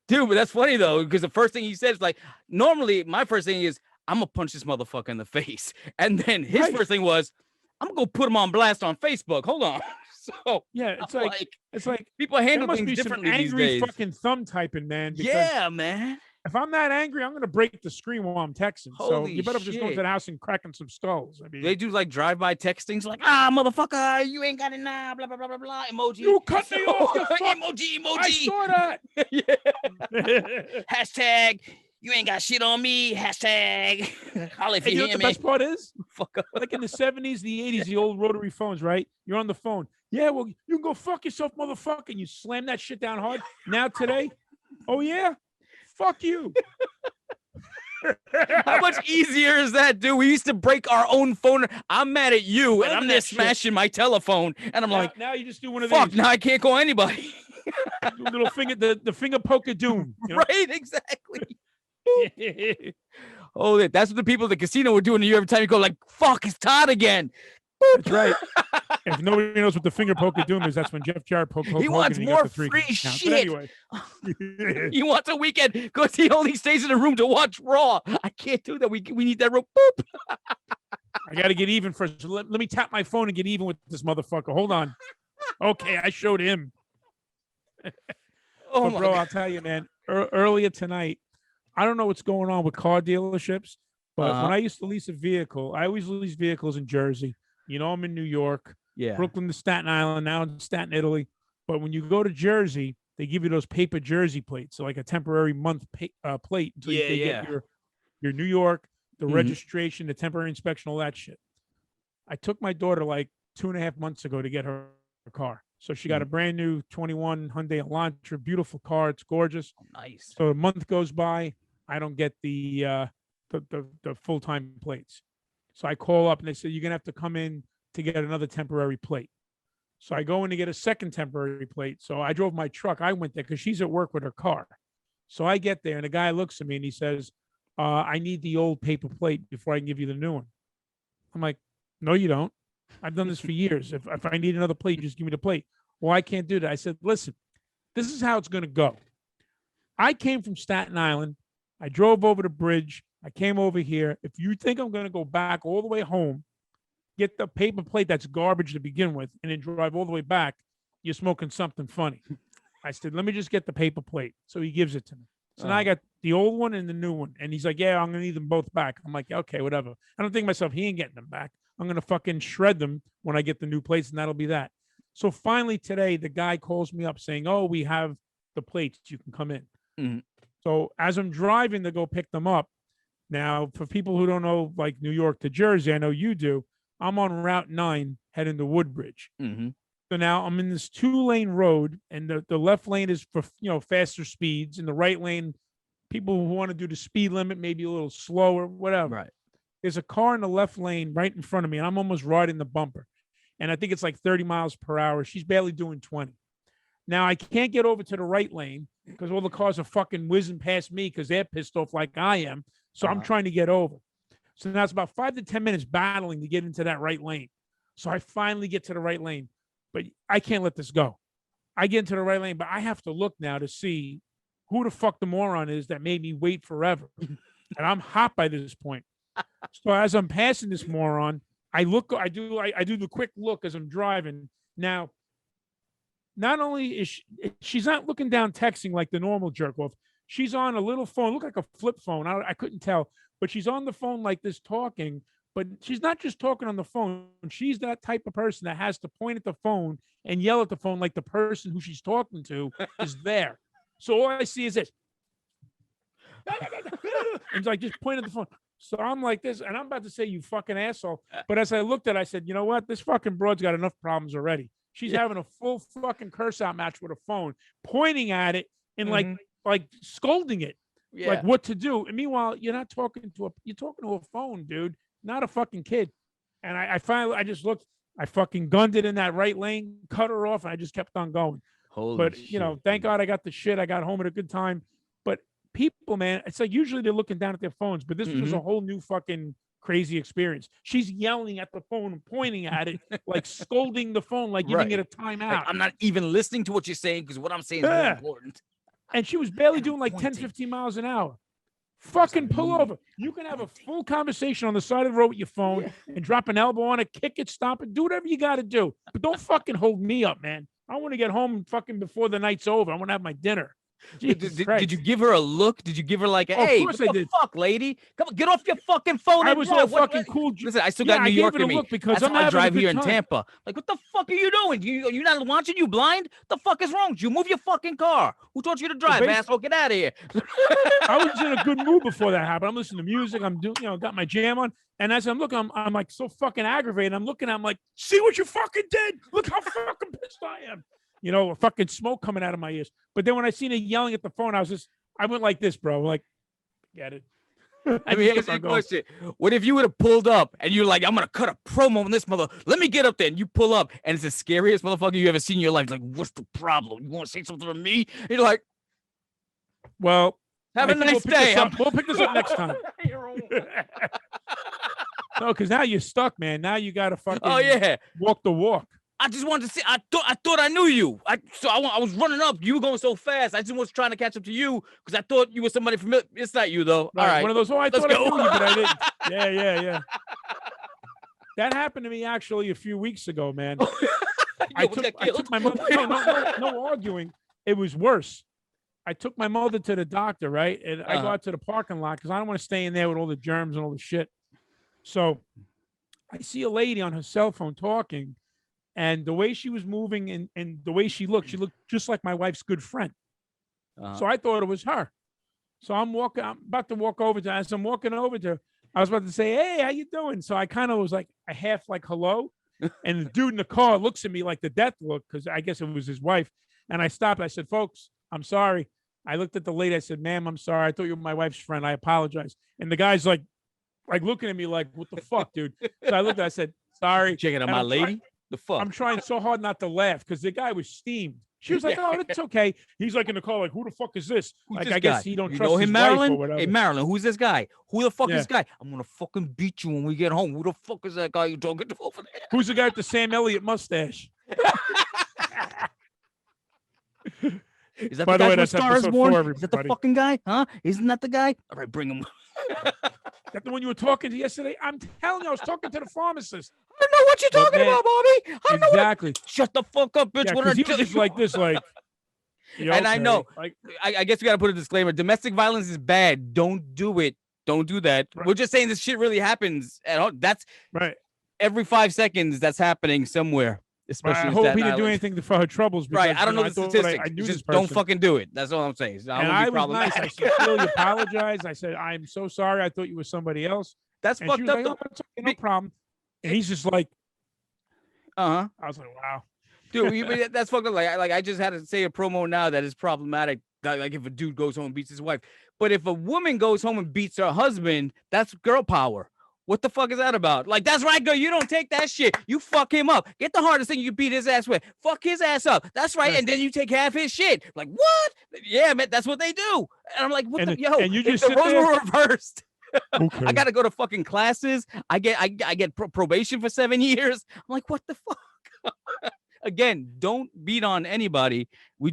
Dude, but that's funny, though, because the first thing he said is like, normally my first thing is, I'm going to punch this motherfucker in the face. And then his first thing was, I'm going to go put him on blast on Facebook. Hold on. So yeah, it's like people handle things differently these days. Angry fucking thumb typing, man. Yeah, man. If I'm that angry, I'm gonna break the screen while I'm texting. So you better just go to the house and cracking some skulls. I mean, they do like drive-by textings, like motherfucker, you ain't got it now, blah blah blah blah blah. Emoji. You cut me off. Emoji. I saw that. Yeah. Hashtag. You ain't got shit on me. Hashtag. Holla if you hear me. The best part is, like in the 70s, the 80s, the old rotary phones, right? You're on the phone. Yeah, well, you can go fuck yourself, motherfucker. And you slam that shit down hard. Now today, oh yeah, fuck you. How much easier is that, dude? We used to break our own phone. I'm mad at you, and I'm there smashing my telephone, and I'm like, now you just do one of fuck, these. now I can't call anybody. Little finger, the finger poke of doom. You know? Right, exactly. Oh, that's what the people at the casino were doing to you every time you go, like, fuck, it's Todd again. That's right. If nobody knows what the finger poke of doom is, that's when Jeff Jarrett poked Hogan. He wants more free shit. Anyway. He wants a weekend because he only stays in the room to watch Raw. I can't do that. We need that rope. Boop. I got to get even first. Let me tap my phone and get even with this motherfucker. Hold on. Okay, I showed him. Oh, but bro, I'll tell you, man, earlier tonight, I don't know what's going on with car dealerships, but when I used to lease a vehicle, I always lease vehicles in Jersey. I'm in New York, Brooklyn to Staten Island, now in Staten, Italy. But when you go to Jersey, they give you those paper Jersey plates, so like a temporary month plate until you get your New York, the registration, the temporary inspection, all that shit. I took my daughter like 2.5 months ago to get her car. So she got a brand new 21 Hyundai Elantra, beautiful car. It's gorgeous. Oh, nice. So a month goes by, I don't get the full-time plates. So I call up and they say, you're going to have to come in to get another temporary plate. So I go in to get a second temporary plate. So I drove my truck. I went there because she's at work with her car. So I get there and the guy looks at me and he says, I need the old paper plate before I can give you the new one. I'm like, no, you don't. I've done this for years. If I need another plate, just give me the plate. Well, I can't do that. I said, listen, this is how it's going to go. I came from Staten Island. I drove over the bridge. I came over here. If you think I'm going to go back all the way home, get the paper plate that's garbage to begin with, and then drive all the way back, you're smoking something funny. I said, let me just get the paper plate. So he gives it to me. So now I got the old one and the new one. And he's like, yeah, I'm going to need them both back. I'm like, okay, whatever. I don't think to myself, he ain't getting them back. I'm going to fucking shred them when I get the new plates, and that'll be that. So finally today, the guy calls me up saying, oh, we have the plates. You can come in. Mm-hmm. So as I'm driving to go pick them up, now for people who don't know, like New York to Jersey, I know you do, I'm on Route 9 heading to Woodbridge. Mm-hmm. So now I'm in this 2-lane road, and the left lane is for, faster speeds, and the right lane, people who want to do the speed limit, maybe a little slower, whatever. Right. There's a car in the left lane right in front of me, and I'm almost riding the bumper. And I think it's like 30 miles per hour. She's barely doing 20. Now I can't get over to the right lane because all the cars are fucking whizzing past me because they're pissed off like I am. So I'm trying to get over. So now it's about 5 to 10 minutes battling to get into that right lane. So I finally get to the right lane, but I can't let this go. I get into the right lane, but I have to look now to see who the fuck the moron is that made me wait forever. And I'm hot by this point. So as I'm passing this moron, I do the quick look as I'm driving. Now, not only is she's not looking down texting like the normal jerk off. She's on a little phone, look like a flip phone. I couldn't tell, but she's on the phone like this talking. But she's not just talking on the phone. She's that type of person that has to point at the phone and yell at the phone like the person who she's talking to is there. So all I see is this. And like just point at the phone. So I'm like this, and I'm about to say, you fucking asshole. But as I looked at it, I said, you know what? This fucking broad's got enough problems already. She's having a full fucking curse out match with a phone, pointing at it and like scolding it, like what to do. And meanwhile, you're talking to a phone, dude, not a fucking kid. And I finally, I just looked, I fucking gunned it in that right lane, cut her off, and I just kept on going. But thank God I got the shit. I got home at a good time. But people, man, it's like usually they're looking down at their phones, but this was a whole new fucking crazy experience. She's yelling at the phone and pointing at it, like scolding the phone, like giving it a timeout. Like, I'm not even listening to what you're saying because what I'm saying is more important. And she was barely doing like 10, 15 miles an hour. Fucking pull over. You can have a full conversation on the side of the road with your phone and drop an elbow on it, kick it, stomp it, do whatever you got to do. But don't fucking hold me up, man. I want to get home fucking before the night's over. I want to have my dinner. Did you give her a look? Did you give her like, hey, what the fuck, lady? Come on, get off your fucking phone. I was all fucking cool. Listen, I still got New York in me. Because that's how I drive here in Tampa. Like, what the fuck are you doing? You not watching? You blind? The fuck is wrong with you? Move your fucking car. Who taught you to drive, asshole? Get out of here. I was in a good mood before that happened. I'm listening to music. I'm doing, got my jam on. And as I'm looking, I'm like so fucking aggravated. I'm looking, I'm like, see what you fucking did? Look how fucking pissed I am. Fucking smoke coming out of my ears. But then when I seen her yelling at the phone, I went like this, bro. Like, get it. I mean, here's the question. What if you would have pulled up and you're like, I'm going to cut a promo on this mother. Let me get up there. And you pull up and it's the scariest motherfucker you ever seen in your life. Like, what's the problem? You want to say something to me? And you're like, well, have a nice day. We'll pick this up next time. No, because now you're stuck, man. Now you got to fucking walk the walk. I just wanted to see. I thought I knew you. I was running up. You were going so fast. I just was trying to catch up to you because I thought you were somebody familiar. It's not you though. All right. One of those. Oh, I thought I knew you, but I didn't. Yeah. That happened to me actually a few weeks ago, man. I took my mother. No arguing. It was worse. I took my mother to the doctor, right? And I go out to the parking lot because I don't want to stay in there with all the germs and all the shit. So I see a lady on her cell phone talking. And the way she was moving and the way she looked just like my wife's good friend. So I thought it was her. So I'm about to walk over to her. As I'm walking over to her, I was about to say, hey, how you doing? So I kind of was like a half like hello. And the dude in the car looks at me like the death look, because I guess it was his wife. And I stopped. I said, folks, I'm sorry. I looked at the lady. I said, ma'am, I'm sorry. I thought you were my wife's friend. I apologize. And the guy's like looking at me like, what the fuck, dude? So I looked at I said, sorry. Checking out my lady? The fuck? I'm trying so hard not to laugh because the guy was steamed. She was like, "Oh, it's okay." He's like in the car, like, "Who the fuck is this?" Like, I guess he don't trust his wife or whatever. Hey, Marilyn, who's this guy? Who the fuck is this guy? I'm gonna fucking beat you when we get home. Who the fuck is that guy you talking to over there? Who's the guy with the Sam Elliott mustache? Is that the guy from Star is Born? Is that the fucking guy? Huh? Isn't that the guy? All right, bring him. That the one you were talking to yesterday? I'm telling you, I was talking to the pharmacist. I don't know what you're talking about, Bobby. I don't exactly. Know shut the fuck up, bitch. Yeah, he was just like this, like. And I know. Like, I guess we gotta put a disclaimer. Domestic violence is bad. Don't do it. Don't do that. Right. We're just saying this shit really happens at home. That's right. every 5 seconds that's happening somewhere. Especially I hope he didn't do anything for her troubles. Because, right. I don't know the statistics. I knew just don't fucking do it. That's all I'm saying. I was nice. I sincerely apologized. I said, I'm so sorry. I thought you were somebody else. That's and fucked up. Like, oh, no problem. And he's just like, I was like, wow. Dude, that's fucked up. Like I just had to say a promo now that is problematic. Like if a dude goes home and beats his wife. But if a woman goes home and beats her husband, that's girl power. What the fuck is that about? Like, that's right, girl. You don't take that shit. You fuck him up. Get the hardest thing you beat his ass with. Fuck his ass up. That's right. And then you take half his shit. Like, what? Yeah, man, that's what they do. And I'm like, what the yo? And you just the roles were reversed. Okay. I got to go to fucking classes. I get probation for 7 years. I'm like, what the fuck? Again, don't beat on anybody. I'm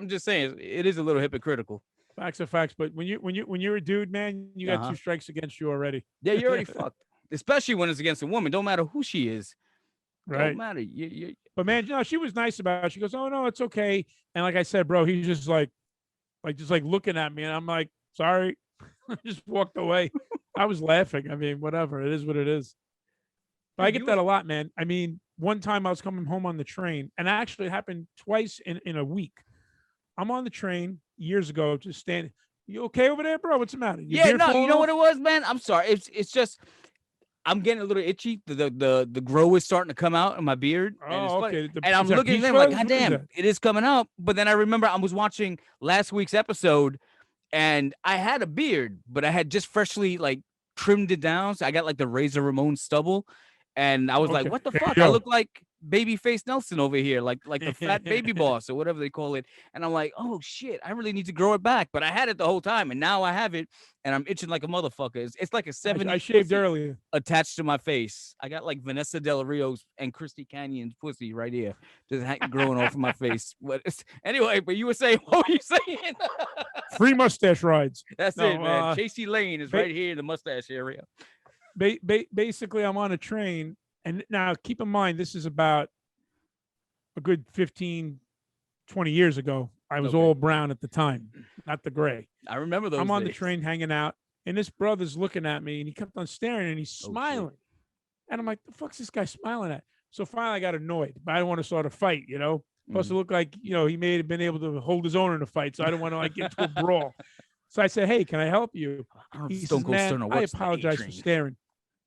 just saying, it is a little hypocritical. Facts are facts, but when you're a dude, man, you got 2 strikes against you already. Yeah, you're already fucked. Especially when it's against a woman. Don't matter who she is. Right. Don't matter. But man, she was nice about it. She goes, "Oh no, it's okay." And like I said, bro, he's just like looking at me, and I'm like, "Sorry," I just walked away. I was laughing. I mean, whatever. It is what it is. But I get that a lot, man. I mean, one time I was coming home on the train, and actually it happened twice in a week. I'm on the train years ago, just standing. You okay over there, bro? What's the matter? You know what it was, man? I'm sorry. It's just I'm getting a little itchy. The grow is starting to come out in my beard. Oh, okay. And I'm looking at them like, God damn, it is coming out. But then I remember I was watching last week's episode, and I had a beard, but I had just freshly like trimmed it down. So I got like the Razor Ramon stubble, and I was like, what the fuck? I look like Babyface Nelson over here, like the fat baby boss or whatever they call it. And I'm like, oh shit, I really need to grow it back. But I had it the whole time, and now I have it, and I'm itching like a motherfucker. It's like a 70. I shaved earlier. Attached to my face. I got like Vanessa Del Rio's and Christy Canyon's pussy right here, just growing off of my face. But anyway, but you were saying, what were you saying? Free mustache rides. That's it, man. Chasey Lane is right here in the mustache area. Basically, I'm on a train. And now keep in mind, this is about a good 15, 20 years ago. I was all brown at the time, not the gray. I remember those I'm on days. the train hanging out, and this brother's looking at me, and he kept on staring, and he's smiling. And I'm like, the fuck's this guy smiling at? So finally I got annoyed, but I don't want to start a fight, you know? Plus it looked like, he may have been able to hold his own in a fight, so I don't want to like get into a brawl. So I said, hey, can I help you? He says, man, I apologize for staring,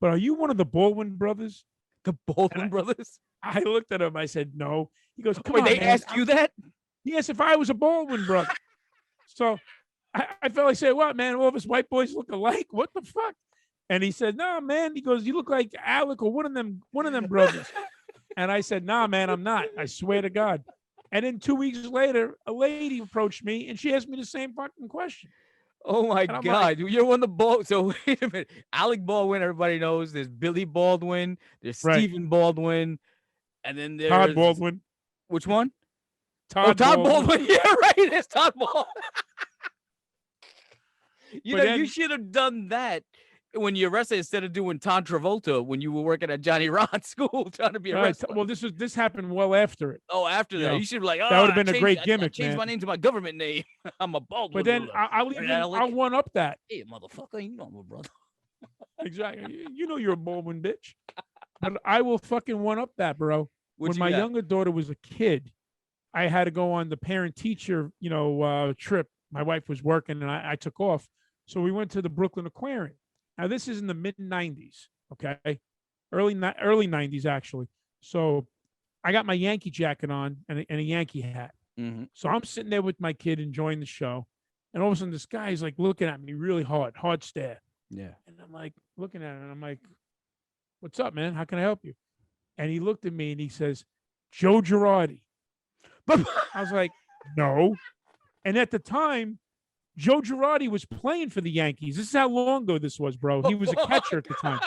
but are you one of the Baldwin brothers? The Baldwin brothers? I looked at him. I said, no. He goes, come on, they man. Asked you that? Yes, if I was a Baldwin brother. So I felt like saying, what, man? All of us white boys look alike? What the fuck? And he said, no, man. He goes, you look like Alec or one of them brothers. And I said, nah, man, I'm not. I swear to God. And then 2 weeks later, a lady approached me, and she asked me the same fucking question. Oh my God. Like, you're one of the Baldwin. So wait a minute. Alec Baldwin, everybody knows. There's Billy Baldwin. There's Stephen Baldwin. And then there's Todd Baldwin. Which one? Todd Baldwin. Yeah, right. It's Todd Baldwin. You should have done that when you arrested instead of doing Todd Travolta when you were working at Johnny Rod's school trying to be arrested. Well, this happened well after it. Oh, after that. You should be like, that would have been a great gimmick. I changed my name to my government name. I'm a Baldwin. But then I'll one up that. Hey, motherfucker, you know I'm a brother. Exactly. You know you're a Baldwin bitch. But I will fucking one up that, bro. When my younger daughter was a kid, I had to go on the parent-teacher, trip. My wife was working, and I took off. So we went to the Brooklyn Aquarium. Now, this is in the mid-'90s, okay? Early 90s, actually. So I got my Yankee jacket on and a Yankee hat. Mm-hmm. So I'm sitting there with my kid enjoying the show. And all of a sudden, this guy's like looking at me really hard stare. Yeah. And I'm like looking at him, and I'm like, what's up, man? How can I help you? And he looked at me, and he says, Joe Girardi. I was like, no. And at the time, Joe Girardi was playing for the Yankees. This is how long ago this was, bro. He was a catcher at the time.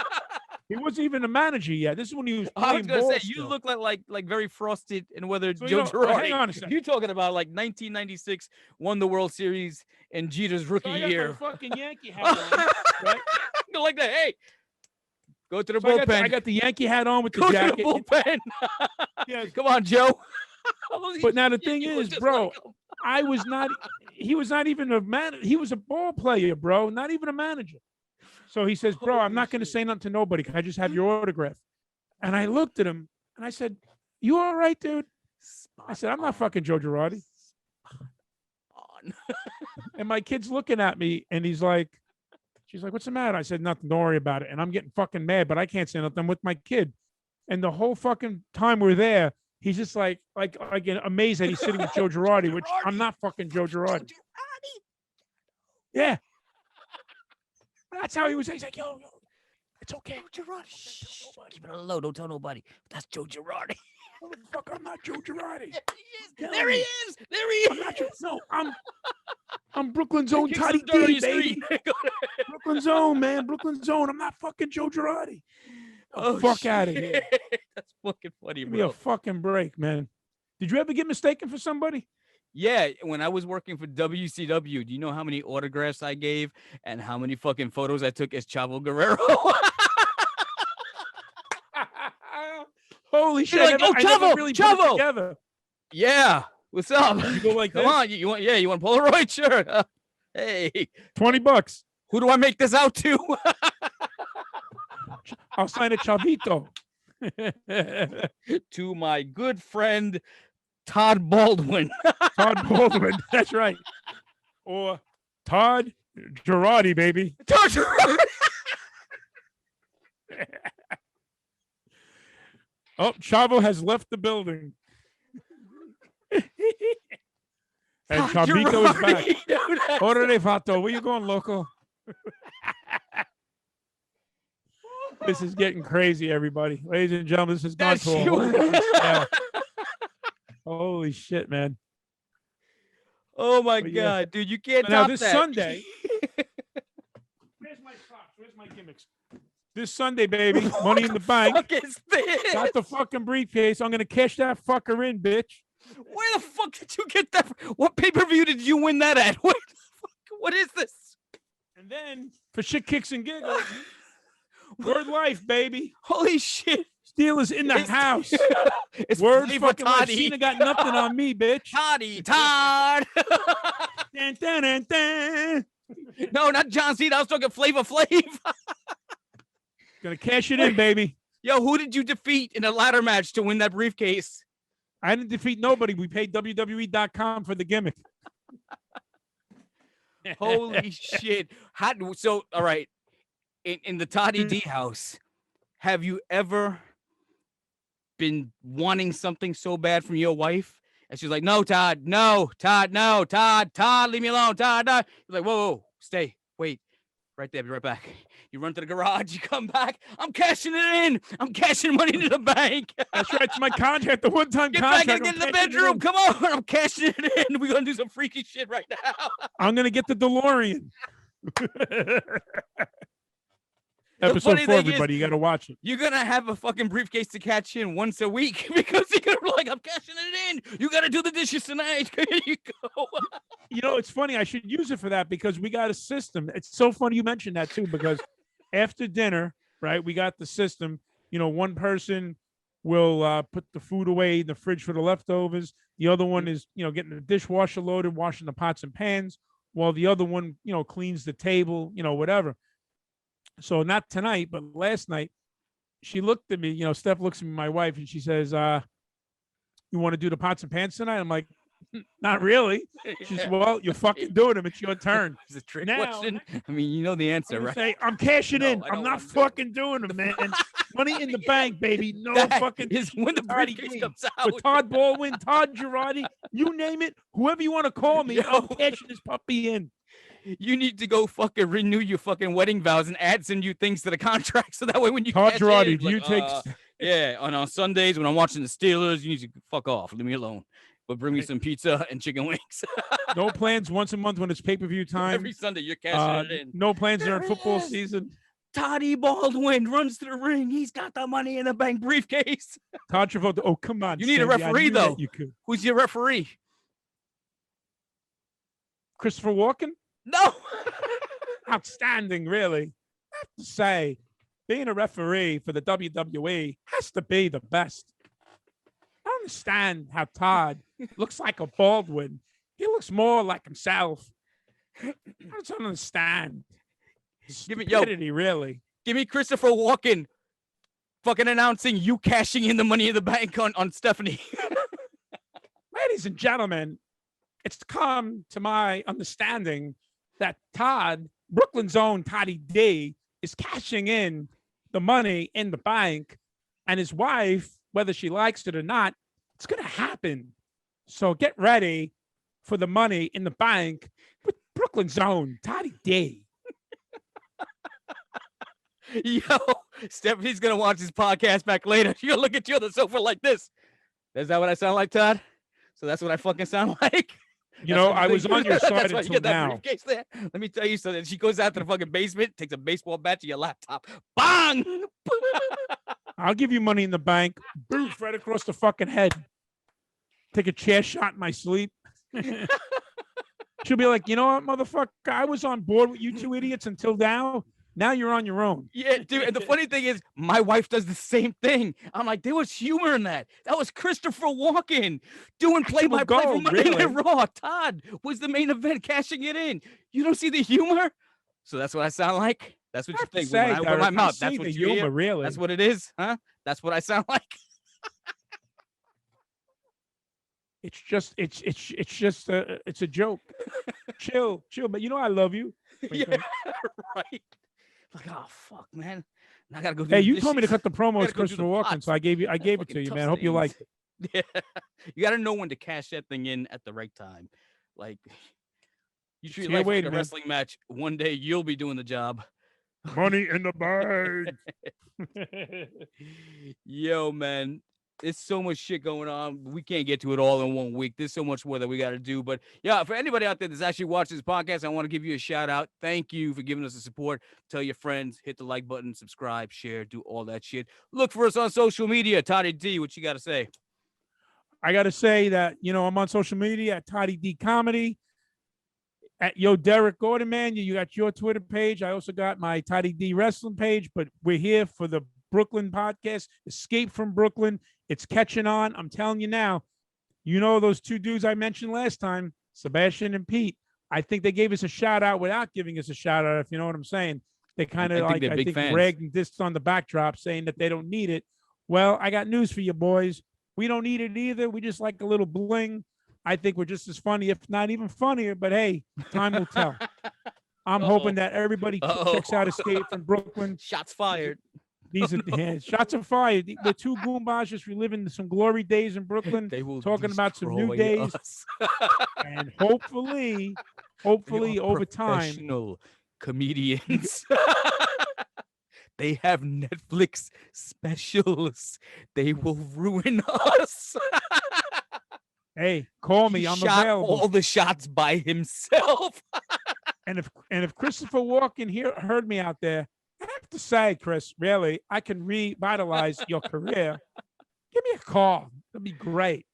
He wasn't even a manager yet. This is when he was playing. I was gonna say, you look like very frosted and weathered Joe Girardi. Hang on a second. You're talking about like 1996, won the World Series in Jeter's rookie year. My fucking Yankee hat on, right? Go like that. Hey, go to the bullpen. I got the Yankee hat on with the jacket. Go to the bullpen. Yeah, come on, Joe. But now the thing is, bro, he was not even a manager. He was a ball player, bro, not even a manager. So he says, bro, I'm not going to say nothing to nobody. Can I just have your autograph? And I looked at him and I said, "You all right, dude?" I said, "I'm not fucking Joe Girardi." And my kid's looking at me and she's like, "What's the matter?" I said, "Nothing, don't worry about it." And I'm getting fucking mad, but I can't say nothing. I'm with my kid. And the whole fucking time we're there, he's just like amazed that he's sitting with Joe Girardi, which I'm not fucking Joe Girardi. Yeah. That's how he was. He's like, yo, it's okay. Joe Girardi. Keep it low. Don't tell nobody. That's Joe Girardi. Motherfucker, I'm not Joe Girardi. There he is. There he is. I'm not Joe. No, I'm Brooklyn's own Toddy D, baby. Brooklyn's own, man. Brooklyn's own. I'm not fucking Joe Girardi. Fuck out of here. That's fucking funny, Give bro. me a fucking break, man. Did you ever get mistaken for somebody? Yeah, when I was working for WCW, do you know how many autographs I gave and how many fucking photos I took as Chavo Gurrerro? Holy shit! Like, Chavo, really Chavo. Together. Yeah, what's up? You go like, come on, you want Polaroid? Sure. Hey, $20. Who do I make this out to? I'll sign a Chavito. To my good friend Todd Baldwin. Todd Baldwin, that's right. Or Todd Girardi, baby. Todd Girardi. Oh, Chavo has left the building. And Chavito is back. Orale Vato, where you going, loco? This is getting crazy, everybody. Ladies and gentlemen, this has gone to a whole holy shit, man. Oh my God, dude, you can't now top this that. Sunday. Where's my props? Where's my gimmicks? This Sunday, baby, Money in the Bank. What the fuck is this? Got the fucking briefcase. I'm gonna cash that fucker in, bitch. Where the fuck did you get that? What pay-per-view did you win that at? What is this? And then for shit kicks and giggles, Word Life, baby. Holy shit. Steelers in the house. It's Word Flavor fucking Life. Toddy. Cena got nothing on me, bitch. Toddy, Todd. Dun, dun, dun, dun. No, not John Cena. I was talking Flavor Flav. Gonna cash it in, baby. Yo, who did you defeat in a ladder match to win that briefcase? I didn't defeat nobody. We paid WWE.com for the gimmick. Holy shit. So, all right. In the Toddy D house, have you ever been wanting something so bad from your wife? And she's like, no, Todd, no, Todd, no, Todd, leave me alone, Todd. You're like, whoa, stay, wait. Right there, be right back. You run to the garage, you come back. I'm cashing it in. I'm cashing money into the bank. That's right. It's my contract, the one-time contract. Get back and get in the bedroom. Come on. I'm cashing it in. We're going to do some freaky shit right now. I'm going to get the DeLorean. Episode 4, everybody. You got to watch it. You're going to have a fucking briefcase to catch in once a week because you're going to be like, I'm cashing it in. You got to do the dishes tonight. Here you go. You know, it's funny. I should use it for that because we got a system. It's so funny you mentioned that, too, because after dinner, right, we got the system. You know, one person will put the food away in the fridge for the leftovers. The other one is, you know, getting the dishwasher loaded, washing the pots and pans, while the other one, you know, cleans the table, you know, whatever. So not tonight, but last night, she looked at me, you know, Steph looks at me, my wife, and she says, you want to do the pots and pans tonight? I'm like, not really. She said, well, you're fucking doing them. It's your turn. It's a trick question. I mean, you know the answer, right? I'm cashing in. I'm not fucking doing them, man. Money in the bank, baby. No that fucking is when the briefcase comes out. With Todd Baldwin, Todd Girardi, you name it, whoever you want to call me, I'm cashing this puppy in. You need to go fucking renew your fucking wedding vows and add some new things to the contract so that way when you Todd Girardi, in, do you take? Yeah, on Sundays when I'm watching the Steelers, you need to fuck off. Leave me alone. But bring me some pizza and chicken wings. No plans once a month when it's pay-per-view time. Every Sunday you're cashing it in. No plans during football season. Toddy Baldwin runs to the ring. He's got the Money in the Bank briefcase. Todd Travolta. Oh, come on. You need a referee, though. You could. Who's your referee? Christopher Walken? No. Outstanding, really. I have to say, being a referee for the WWE has to be the best. I understand how Todd looks like a Baldwin. He looks more like himself. I don't understand. Stupidity, really. Give me Christopher Walken fucking announcing you cashing in the Money in the Bank on Stephanie. Ladies and gentlemen, it's come to my understanding that Todd, Brooklyn's own Toddy D, is cashing in the money in the bank, and his wife, whether she likes it or not, it's going to happen. So get ready for the money in the bank with Brooklyn's own Toddy D. Yo, Stephanie's going to watch this podcast back later. She'll look at you on the sofa like this. Is that what I sound like, Todd? So that's what I fucking sound like? You know, I was on your side until until now. There. Let me tell you something. She goes out to the fucking basement, takes a baseball bat to your laptop. Bang! I'll give you money in the bank. Boof, right across the fucking head. Take a chair shot in my sleep. She'll be like, you know what, motherfucker? I was on board with you two idiots until now. Now you're on your own. Yeah, dude. And the funny thing is, my wife does the same thing. I'm like, there was humor in that. That was Christopher Walken doing play-by-play for Monday Night Raw. Todd was the main event, cashing it in. You don't see the humor? So that's what I sound like? That's what you think. When I open my mouth, that's what you hear? Really. That's what it is, huh? That's what I sound like? It's just it's a joke. Chill. But you know I love you. Yeah, right. Like, oh fuck, man. I gotta go. Hey, you told me to cut the promos, Christopher Walken, so I gave it to you, man. I hope you liked it. Yeah, you got to know when to cash that thing in at the right time. Like, you treat life like a wrestling match. One day you'll be doing the job. Money in the bank. Yo, man. There's so much shit going on. We can't get to it all in 1 week. There's so much more that we got to do. But yeah, for anybody out there that's actually watching this podcast, I want to give you a shout out. Thank you for giving us the support. Tell your friends, hit the like button, subscribe, share, do all that shit. Look for us on social media. Toddy D, what you got to say? I got to say that, you know, I'm on social media at Toddy D Comedy. At Yo Derek Gordon, man. You got your Twitter page. I also got my Toddy D Wrestling page. But we're here for the Brooklyn podcast, Escape from Brooklyn. It's catching on. I'm telling you now, you know, those two dudes I mentioned last time, Sebastian and Pete, I think they gave us a shout out without giving us a shout out, if you know what I'm saying. They kind of like, I think bragged and dissed on the backdrop saying that they don't need it. Well, I got news for you boys. We don't need it either. We just like a little bling. I think we're just as funny, if not even funnier, but hey, time will tell. I'm hoping that everybody checks out Escape from Brooklyn. Shots fired. These are shots are fired. The two Goombas just reliving some glory days in Brooklyn, talking about some new days, and hopefully over time, professional comedians. They have Netflix specials. They will ruin us. Hey, call me. I'm available. All the shots by himself. and if Christopher Walken heard me out there, I have to say, Chris, really, I can revitalize your career. Give me a call. That'd be great.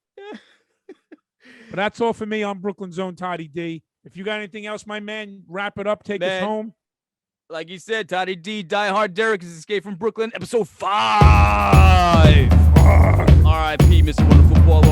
But that's all for me on Brooklyn's own Toddy D. If you got anything else, my man, wrap it up. Take us home. Like you said, Toddy D, DieHard Derek is Escape from Brooklyn, episode 5. R.I.P. Mr. Wonderful Ball.